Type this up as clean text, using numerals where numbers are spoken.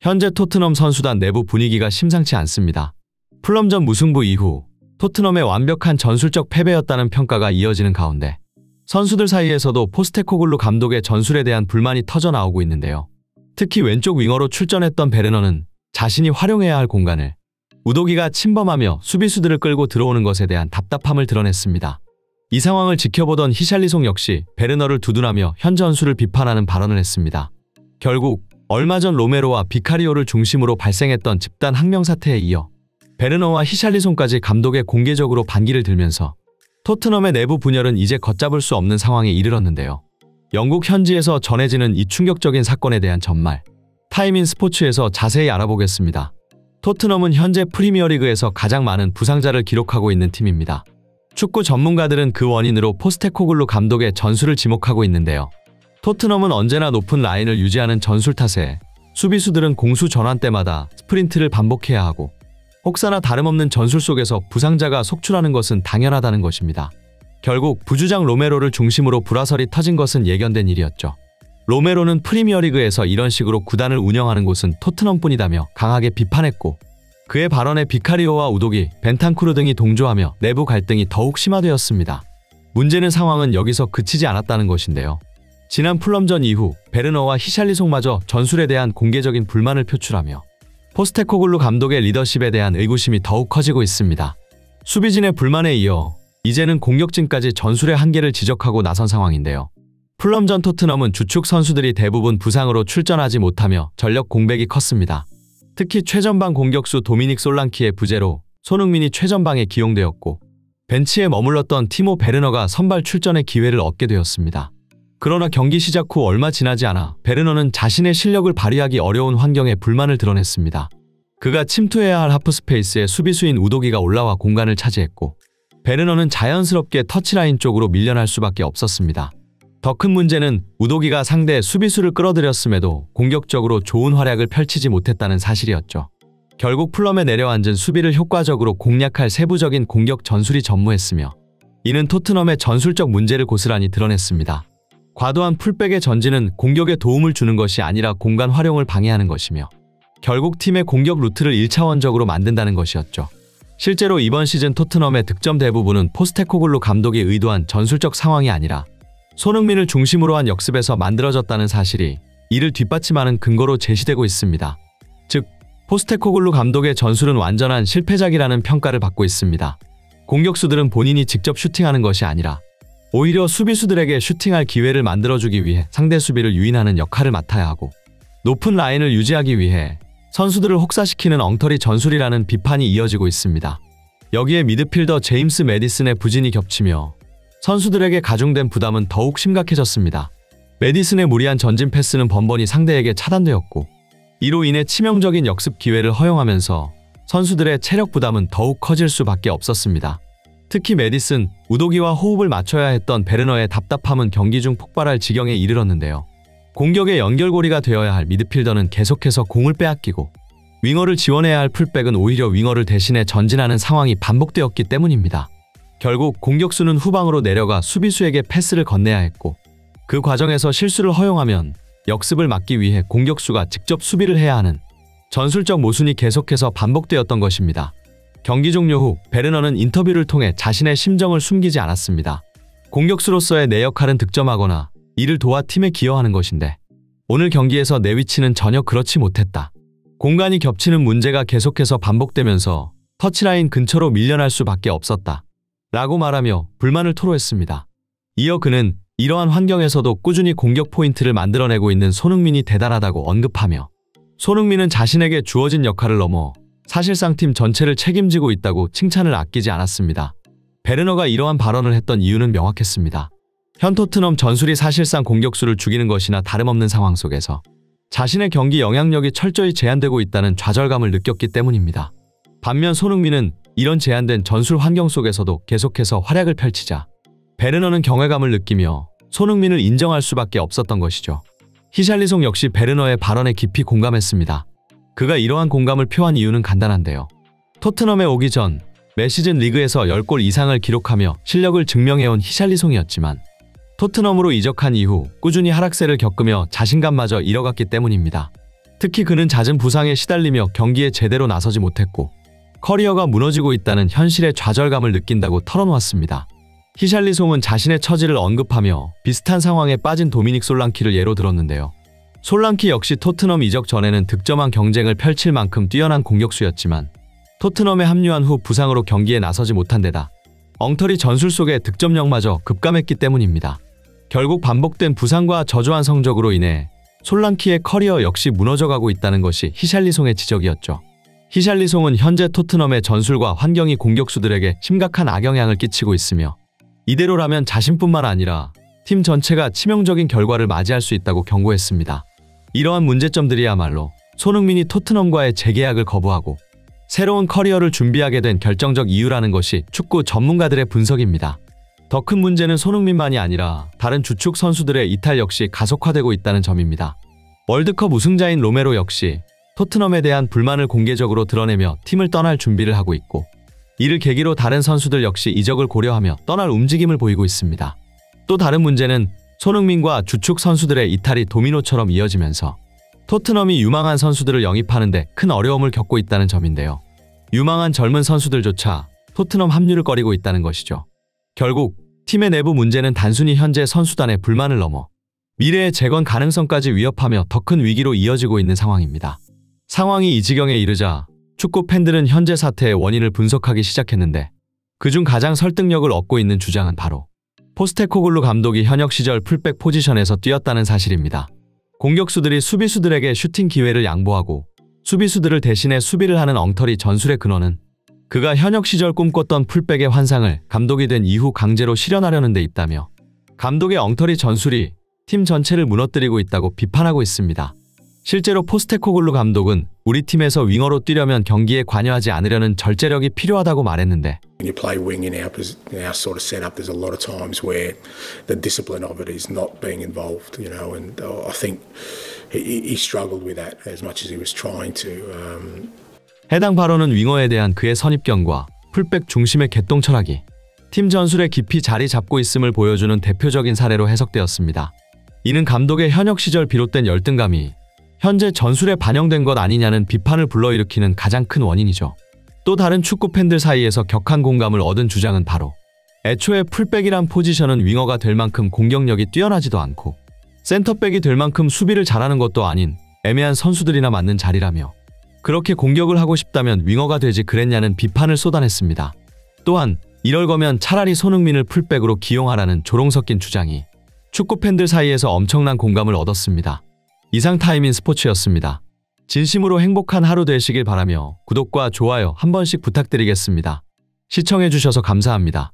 현재 토트넘 선수단 내부 분위기가 심상치 않습니다. 풀럼전 무승부 이후 토트넘의 완벽한 전술적 패배였다는 평가가 이어지는 가운데 선수들 사이에서도 포스테코글루 감독의 전술에 대한 불만이 터져나오고 있는데요. 특히 왼쪽 윙어로 출전했던 베르너는 자신이 활용해야 할 공간을 우도기가 침범하며 수비수들을 끌고 들어오는 것에 대한 답답함을 드러냈습니다. 이 상황을 지켜보던 히샬리송 역시 베르너를 두둔하며 현 전술을 비판하는 발언을 했습니다. 결국 얼마 전 로메로와 비카리오를 중심으로 발생했던 집단 항명 사태에 이어 베르너와 히샬리송까지 감독에 공개적으로 반기를 들면서 토트넘의 내부 분열은 이제 걷잡을 수 없는 상황에 이르렀는데요. 영국 현지에서 전해지는 이 충격적인 사건에 대한 전말, 타임인 스포츠에서 자세히 알아보겠습니다. 토트넘은 현재 프리미어리그에서 가장 많은 부상자를 기록하고 있는 팀입니다. 축구 전문가들은 그 원인으로 포스테코글루 감독의 전술을 지목하고 있는데요. 토트넘은 언제나 높은 라인을 유지하는 전술 탓에 수비수들은 공수 전환 때마다 스프린트를 반복해야 하고 혹사나 다름없는 전술 속에서 부상자가 속출하는 것은 당연하다는 것입니다. 결국 부주장 로메로를 중심으로 불화설이 터진 것은 예견된 일이었죠. 로메로는 프리미어리그에서 이런 식으로 구단을 운영하는 곳은 토트넘뿐이다며 강하게 비판했고 그의 발언에 비카리오와 우도기, 벤탄쿠르 등이 동조하며 내부 갈등이 더욱 심화되었습니다. 문제는 상황은 여기서 그치지 않았다는 것인데요. 지난 풀럼전 이후 베르너와 히샬리송마저 전술에 대한 공개적인 불만을 표출하며 포스테코글루 감독의 리더십에 대한 의구심이 더욱 커지고 있습니다. 수비진의 불만에 이어 이제는 공격진까지 전술의 한계를 지적하고 나선 상황인데요. 풀럼전 토트넘은 주축 선수들이 대부분 부상으로 출전하지 못하며 전력 공백이 컸습니다. 특히 최전방 공격수 도미닉 솔랑키의 부재로 손흥민이 최전방에 기용되었고 벤치에 머물렀던 티모 베르너가 선발 출전의 기회를 얻게 되었습니다. 그러나 경기 시작 후 얼마 지나지 않아 베르너는 자신의 실력을 발휘하기 어려운 환경에 불만을 드러냈습니다. 그가 침투해야 할 하프스페이스에 수비수인 우도기가 올라와 공간을 차지했고 베르너는 자연스럽게 터치라인 쪽으로 밀려날 수밖에 없었습니다. 더 큰 문제는 우도기가 상대 수비수를 끌어들였음에도 공격적으로 좋은 활약을 펼치지 못했다는 사실이었죠. 결국 풀럼에 내려앉은 수비를 효과적으로 공략할 세부적인 공격 전술이 전무했으며 이는 토트넘의 전술적 문제를 고스란히 드러냈습니다. 과도한 풀백의 전진은 공격에 도움을 주는 것이 아니라 공간 활용을 방해하는 것이며 결국 팀의 공격 루트를 1차원적으로 만든다는 것이었죠. 실제로 이번 시즌 토트넘의 득점 대부분은 포스테코글루 감독이 의도한 전술적 상황이 아니라 손흥민을 중심으로 한 역습에서 만들어졌다는 사실이 이를 뒷받침하는 근거로 제시되고 있습니다. 즉, 포스테코글루 감독의 전술은 완전한 실패작이라는 평가를 받고 있습니다. 공격수들은 본인이 직접 슈팅하는 것이 아니라 오히려 수비수들에게 슈팅할 기회를 만들어주기 위해 상대 수비를 유인하는 역할을 맡아야 하고 높은 라인을 유지하기 위해 선수들을 혹사시키는 엉터리 전술이라는 비판이 이어지고 있습니다. 여기에 미드필더 제임스 매디슨의 부진이 겹치며 선수들에게 가중된 부담은 더욱 심각해졌습니다. 매디슨의 무리한 전진 패스는 번번이 상대에게 차단되었고 이로 인해 치명적인 역습 기회를 허용하면서 선수들의 체력 부담은 더욱 커질 수밖에 없었습니다. 특히 매디슨, 우도기와 호흡을 맞춰야 했던 베르너의 답답함은 경기 중 폭발할 지경에 이르렀는데요. 공격의 연결고리가 되어야 할 미드필더는 계속해서 공을 빼앗기고 윙어를 지원해야 할 풀백은 오히려 윙어를 대신해 전진하는 상황이 반복되었기 때문입니다. 결국 공격수는 후방으로 내려가 수비수에게 패스를 건네야 했고 그 과정에서 실수를 허용하면 역습을 막기 위해 공격수가 직접 수비를 해야 하는 전술적 모순이 계속해서 반복되었던 것입니다. 경기 종료 후 베르너는 인터뷰를 통해 자신의 심정을 숨기지 않았습니다. 공격수로서의 내 역할은 득점하거나 이를 도와 팀에 기여하는 것인데 오늘 경기에서 내 위치는 전혀 그렇지 못했다. 공간이 겹치는 문제가 계속해서 반복되면서 터치라인 근처로 밀려날 수밖에 없었다. 라고 말하며 불만을 토로했습니다. 이어 그는 이러한 환경에서도 꾸준히 공격 포인트를 만들어내고 있는 손흥민이 대단하다고 언급하며 손흥민은 자신에게 주어진 역할을 넘어 사실상 팀 전체를 책임지고 있다고 칭찬을 아끼지 않았습니다. 베르너가 이러한 발언을 했던 이유는 명확했습니다. 현 토트넘 전술이 사실상 공격수를 죽이는 것이나 다름없는 상황 속에서 자신의 경기 영향력이 철저히 제한되고 있다는 좌절감을 느꼈기 때문입니다. 반면 손흥민은 이런 제한된 전술 환경 속에서도 계속해서 활약을 펼치자 베르너는 경외감을 느끼며 손흥민을 인정할 수밖에 없었던 것이죠. 히샬리송 역시 베르너의 발언에 깊이 공감했습니다. 그가 이러한 공감을 표한 이유는 간단한데요. 토트넘에 오기 전 매 시즌 리그에서 10골 이상을 기록하며 실력을 증명해온 히샬리송이었지만 토트넘으로 이적한 이후 꾸준히 하락세를 겪으며 자신감마저 잃어갔기 때문입니다. 특히 그는 잦은 부상에 시달리며 경기에 제대로 나서지 못했고 커리어가 무너지고 있다는 현실의 좌절감을 느낀다고 털어놓았습니다. 히샬리송은 자신의 처지를 언급하며 비슷한 상황에 빠진 도미닉 솔랑키를 예로 들었는데요. 솔랑키 역시 토트넘 이적 전에는 득점왕 경쟁을 펼칠 만큼 뛰어난 공격수였지만 토트넘에 합류한 후 부상으로 경기에 나서지 못한 데다 엉터리 전술 속에 득점력마저 급감했기 때문입니다. 결국 반복된 부상과 저조한 성적으로 인해 솔랑키의 커리어 역시 무너져가고 있다는 것이 히샬리송의 지적이었죠. 히샬리송은 현재 토트넘의 전술과 환경이 공격수들에게 심각한 악영향을 끼치고 있으며 이대로라면 자신뿐만 아니라 팀 전체가 치명적인 결과를 맞이할 수 있다고 경고했습니다. 이러한 문제점들이야말로 손흥민이 토트넘과의 재계약을 거부하고 새로운 커리어를 준비하게 된 결정적 이유라는 것이 축구 전문가들의 분석입니다. 더 큰 문제는 손흥민만이 아니라 다른 주축 선수들의 이탈 역시 가속화되고 있다는 점입니다. 월드컵 우승자인 로메로 역시 토트넘에 대한 불만을 공개적으로 드러내며 팀을 떠날 준비를 하고 있고 이를 계기로 다른 선수들 역시 이적을 고려하며 떠날 움직임을 보이고 있습니다. 또 다른 문제는 손흥민과 주축 선수들의 이탈이 도미노처럼 이어지면서 토트넘이 유망한 선수들을 영입하는 데 큰 어려움을 겪고 있다는 점인데요. 유망한 젊은 선수들조차 토트넘 합류를 꺼리고 있다는 것이죠. 결국 팀의 내부 문제는 단순히 현재 선수단의 불만을 넘어 미래의 재건 가능성까지 위협하며 더 큰 위기로 이어지고 있는 상황입니다. 상황이 이 지경에 이르자 축구 팬들은 현재 사태의 원인을 분석하기 시작했는데 그중 가장 설득력을 얻고 있는 주장은 바로 포스테코글루 감독이 현역 시절 풀백 포지션에서 뛰었다는 사실입니다. 공격수들이 수비수들에게 슈팅 기회를 양보하고 수비수들을 대신해 수비를 하는 엉터리 전술의 근원은 그가 현역 시절 꿈꿨던 풀백의 환상을 감독이 된 이후 강제로 실현하려는 데 있다며 감독의 엉터리 전술이 팀 전체를 무너뜨리고 있다고 비판하고 있습니다. 실제로 포스테코글루 감독은 우리 팀에서 윙어로 뛰려면 경기에 관여하지 않으려는 절제력이 필요하다고 말했는데 When you play wing in our sort of setup, there's a lot of times where the discipline of it is not being involved, and I think he struggled with that as much as he was trying to. 해당 발언은 윙어에 대한 그의 선입견과 풀백 중심의 개똥 철학이 팀 전술에 깊이 자리 잡고 있음을 보여주는 대표적인 사례로 해석되었습니다. 이는 감독의 현역 시절 비롯된 열등감이 현재 전술에 반영된 것 아니냐는 비판을 불러일으키는 가장 큰 원인이죠. 또 다른 축구 팬들 사이에서 격한 공감을 얻은 주장은 바로 애초에 풀백이란 포지션은 윙어가 될 만큼 공격력이 뛰어나지도 않고 센터백이 될 만큼 수비를 잘하는 것도 아닌 애매한 선수들이나 맞는 자리라며 그렇게 공격을 하고 싶다면 윙어가 되지 그랬냐는 비판을 쏟아냈습니다. 또한 이럴 거면 차라리 손흥민을 풀백으로 기용하라는 조롱 섞인 주장이 축구 팬들 사이에서 엄청난 공감을 얻었습니다. 이상 타임인 스포츠였습니다. 진심으로 행복한 하루 되시길 바라며 구독과 좋아요 한 번씩 부탁드리겠습니다. 시청해주셔서 감사합니다.